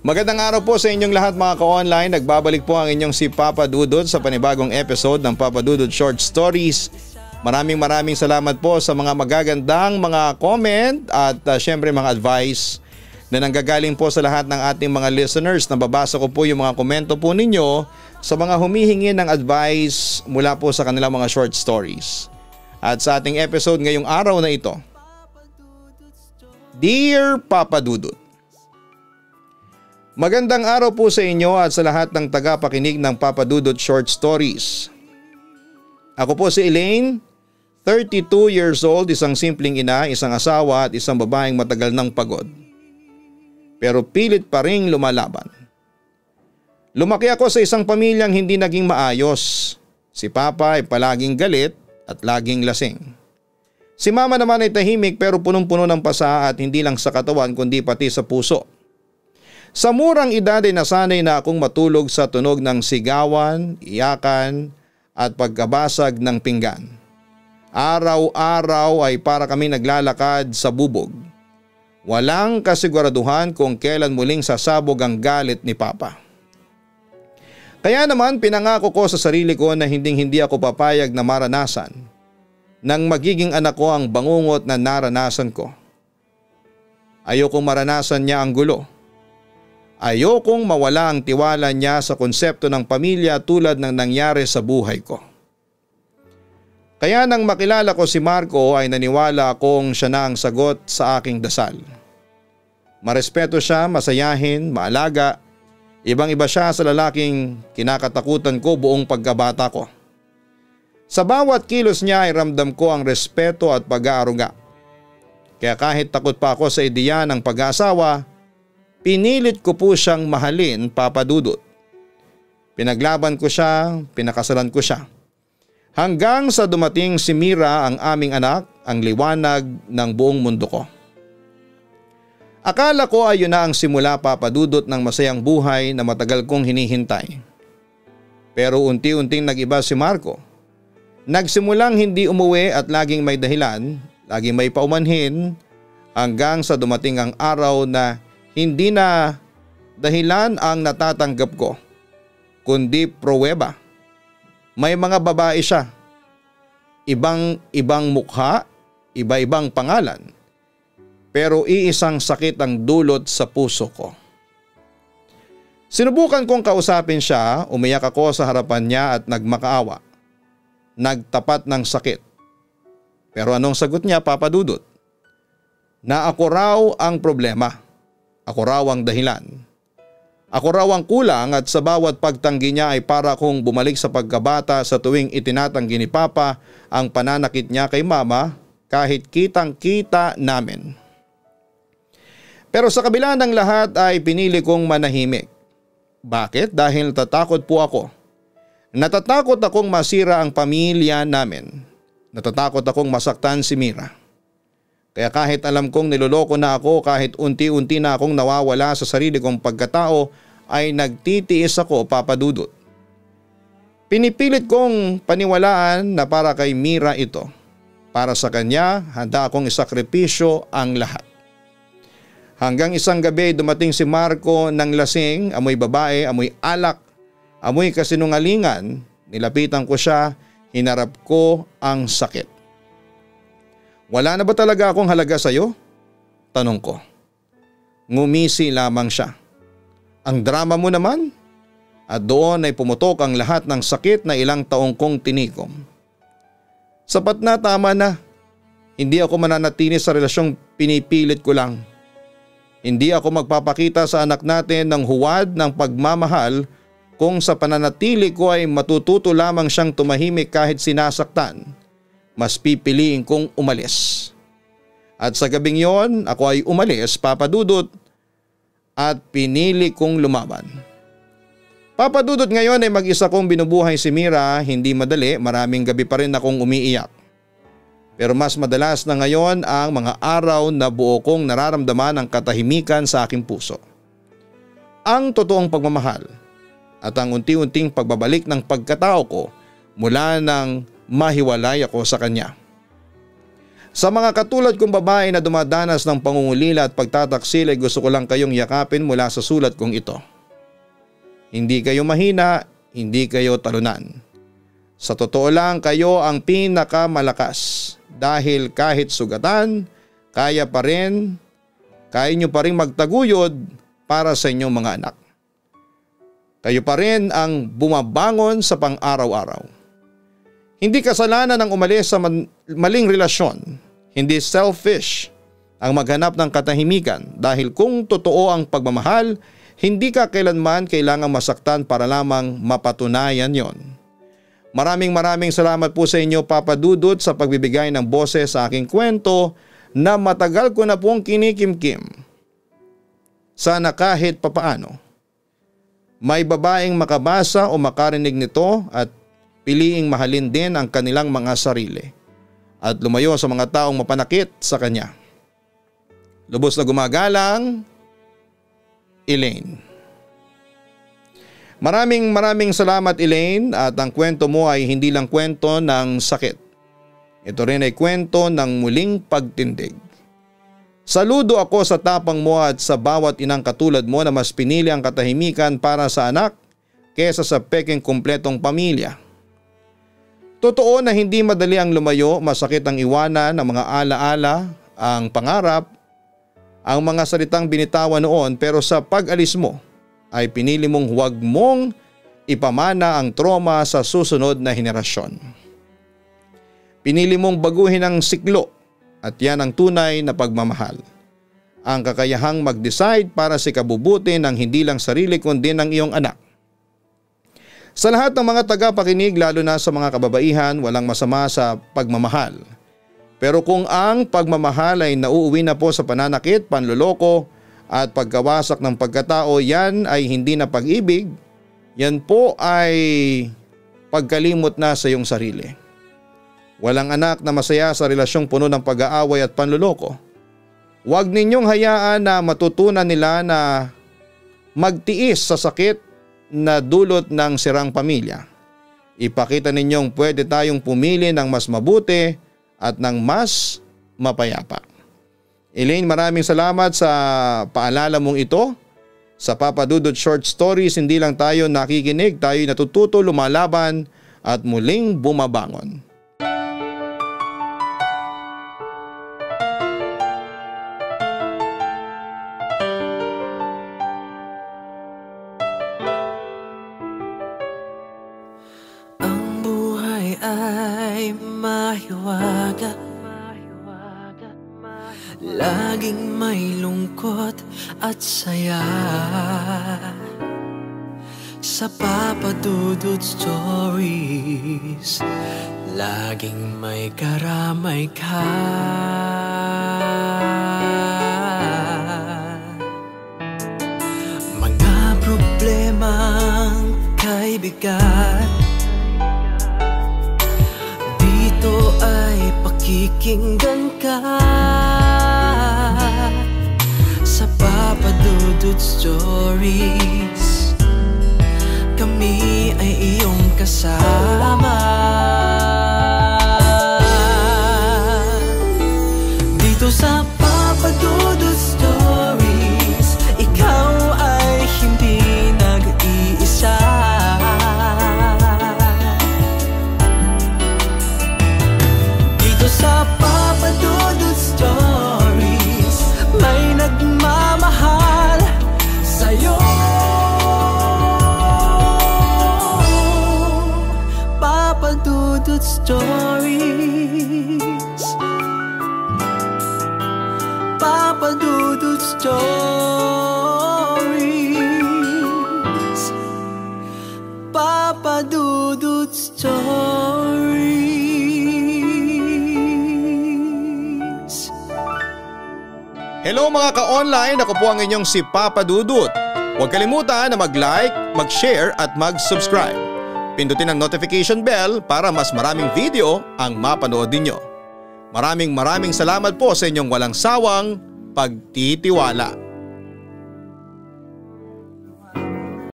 Magandang araw po sa inyong lahat mga ka-online. Nagbabalik po ang inyong si Papa Dudut sa panibagong episode ng Papa Dudut Short Stories. Maraming salamat po sa mga magagandang mga comment at syempre mga advice na nanggagaling po sa lahat ng ating mga listeners. Nababasa ko po yung mga komento po ninyo sa mga humihingi ng advice mula po sa kanilang mga short stories. At sa ating episode ngayong araw na ito, Dear Papa Dudut, magandang araw po sa inyo at sa lahat ng tagapakinig ng Papa Dudut Short Stories. Ako po si Elaine, 32 years old, isang simpleng ina, isang asawa at isang babaeng matagal ng pagod. Pero pilit pa ring lumalaban. Lumaki ako sa isang pamilyang hindi naging maayos. Si Papa ay palaging galit at laging lasing. Si Mama naman ay tahimik pero punong-puno ng pasa at hindi lang sa katawan kundi pati sa puso. Sa murang edad ay nasanay na akong matulog sa tunog ng sigawan, iyakan at pagkabasag ng pinggan. Araw-araw ay para kami naglalakad sa bubog. Walang kasiguraduhan kung kailan muling sasabog ang galit ni Papa. Kaya naman pinangako ko sa sarili ko na hindi ako papayag na maranasan nang magiging anak ko ang bangungot na naranasan ko. Ayokong maranasan niya ang gulo. Ayokong mawala ang tiwala niya sa konsepto ng pamilya tulad ng nangyari sa buhay ko. Kaya nang makilala ko si Marco ay naniwala akong siya na ang sagot sa aking dasal. Marespeto siya, masayahin, maalaga. Ibang-iba siya sa lalaking kinakatakutan ko buong pagkabata ko. Sa bawat kilos niya ay ramdam ko ang respeto at pag-aaruga. Kaya kahit takot pa ako sa ideya ng pag-aasawa, pinilit ko po siyang mahalin, Papa Dudut. Pinaglaban ko siya, pinakasalan ko siya. Hanggang sa dumating si Mira, ang aming anak, ang liwanag ng buong mundo ko. Akala ko ay yun na ang simula, Papa Dudut, ng masayang buhay na matagal kong hinihintay. Pero unti-unting nag-iba si Marco. Nagsimulang hindi umuwi at laging may dahilan, laging may paumanhin, hanggang sa dumating ang araw na hindi na dahilan ang natatanggap ko, kundi pruweba. May mga babae siya. Ibang mukha, iba-ibang pangalan. Pero iisang sakit ang dulot sa puso ko. Sinubukan kong kausapin siya, umiyak ako sa harapan niya at nagmakaawa. Nagtapat ng sakit. Pero anong sagot niya, Papa Dudut? Na ako raw ang problema. Ako raw ang dahilan. Ako raw ang kulang at sa bawat pagtanggi niya ay para kong bumalik sa pagkabata sa tuwing itinatanggi ni Papa ang pananakit niya kay Mama kahit kitang-kita namin. Pero sa kabila ng lahat ay pinili kong manahimik. Bakit? Dahil natatakot po ako. Natatakot akong masira ang pamilya namin. Natatakot akong masaktan si Mira. Kaya kahit alam kong niloloko na ako, kahit unti-unti na akong nawawala sa sarili kong pagkatao, ay nagtitiis ako, Papa Dudut. Pinipilit kong paniwalaan na para kay Mira ito. Para sa kanya, handa akong isakripisyo ang lahat. Hanggang isang gabi dumating si Marco ng lasing, amoy babae, amoy alak, amoy kasinungalingan. Nilapitan ko siya, hinarap ko ang sakit. Wala na ba talaga akong halaga sa iyo? Tanong ko. Ngumisi lamang siya. Ang drama mo naman? At doon ay pumutok ang lahat ng sakit na ilang taong kong tinikom. Sapat na, tama na. Hindi ako mananatili sa relasyong pinipilit ko lang. Hindi ako magpapakita sa anak natin ng huwad ng pagmamahal kung sa pananatili ko ay matututo lamang siyang tumahimik kahit sinasaktan. Mas pipiliin kong umalis. At sa gabing yon, ako ay umalis, Papa Dudut, at pinili kong lumaban. Papa Dudut, ngayon ay mag-isa kong binubuhay si Mira, hindi madali, maraming gabi pa rin akong umiiyak. Pero mas madalas na ngayon ang mga araw na buo kong nararamdaman ang katahimikan sa aking puso. Ang totoong pagmamahal at ang unti-unting pagbabalik ng pagkatao ko mula nang mahiwalay ako sa kanya. Sa mga katulad kong babae na dumadanas ng pangungulila at pagtataksil ay gusto ko lang kayong yakapin mula sa sulat kong ito. Hindi kayo mahina, hindi kayo talunan. Sa totoo lang kayo ang pinakamalakas dahil kahit sugatan, kaya nyo pa rin magtaguyod para sa inyong mga anak. Kayo pa rin ang bumabangon sa pang-araw-araw. Hindi kasalanan ang umalis sa maling relasyon, hindi selfish ang maghanap ng katahimikan dahil kung totoo ang pagmamahal, hindi ka kailanman kailangang masaktan para lamang mapatunayan yon. Maraming salamat po sa inyo Papa Dudut sa pagbibigay ng boses sa aking kwento na matagal ko na pong kinikimkim. Sana kahit papaano may babaeng makabasa o makarinig nito at piliing mahalin din ang kanilang mga sarili at lumayo sa mga taong mapanakit sa kanya. Lubos na gumagalang, Elaine. Maraming salamat Elaine at ang kwento mo ay hindi lang kwento ng sakit. Ito rin ay kwento ng muling pagtindig. Saludo ako sa tapang mo at sa bawat inang katulad mo na mas pinili ang katahimikan para sa anak kesa sa peking kumpletong pamilya. Totoo na hindi madali ang lumayo, masakit ang iwanan ng mga alaala, ang pangarap, ang mga salitang binitawan noon pero sa pag-alis mo ay pinili mong huwag mong ipamana ang trauma sa susunod na henerasyon. Pinili mong baguhin ang siklo. At yan ang tunay na pagmamahal. Ang kakayahang mag-decide para sa ikabubuti ng hindi lang sarili kundi ng iyong anak. Sa lahat ng mga tagapakinig lalo na sa mga kababaihan, walang masama sa pagmamahal. Pero kung ang pagmamahal ay nauuwi na po sa pananakit, panloloko at pagkawasak ng pagkatao, yan ay hindi na pag-ibig, yan po ay pagkalimot na sa iyong sarili. Walang anak na masaya sa relasyong puno ng pag-aaway at panloloko. Huwag ninyong hayaan na matutunan nila na magtiis sa sakit na dulot ng sirang pamilya. Ipakita ninyong pwede tayong pumili ng mas mabuti at ng mas mapayapa. Elaine, maraming salamat sa paalala mong ito. Sa Papa Dudut Short Stories, hindi lang tayo nakikinig, tayo natututo, lumalaban at muling bumabangon. Laging may lungkot at saya sa Papa Dudut Stories. Laging may karamay ka. Mga problemang kay bigat, dito ay pakikinggan ka. Sa Papa Dudut Stories, kami ay iyong kasama. Dito sa Papa Dudut Stories, ikaw ay hindi nag-iisa. Dito sa Papa Dudut Stories, may nagmamahal sa'yo. Papa Dudut Stories, Papa Dudut Stories, Papa Dudut Stories. Hello mga ka-online, ako po ang inyong si Papa Dudut. Huwag kalimutan na mag-like, mag-share at mag-subscribe. Pindutin ang notification bell para mas maraming video ang mapanood ninyo. Maraming salamat po sa inyong walang sawang pagtitiwala.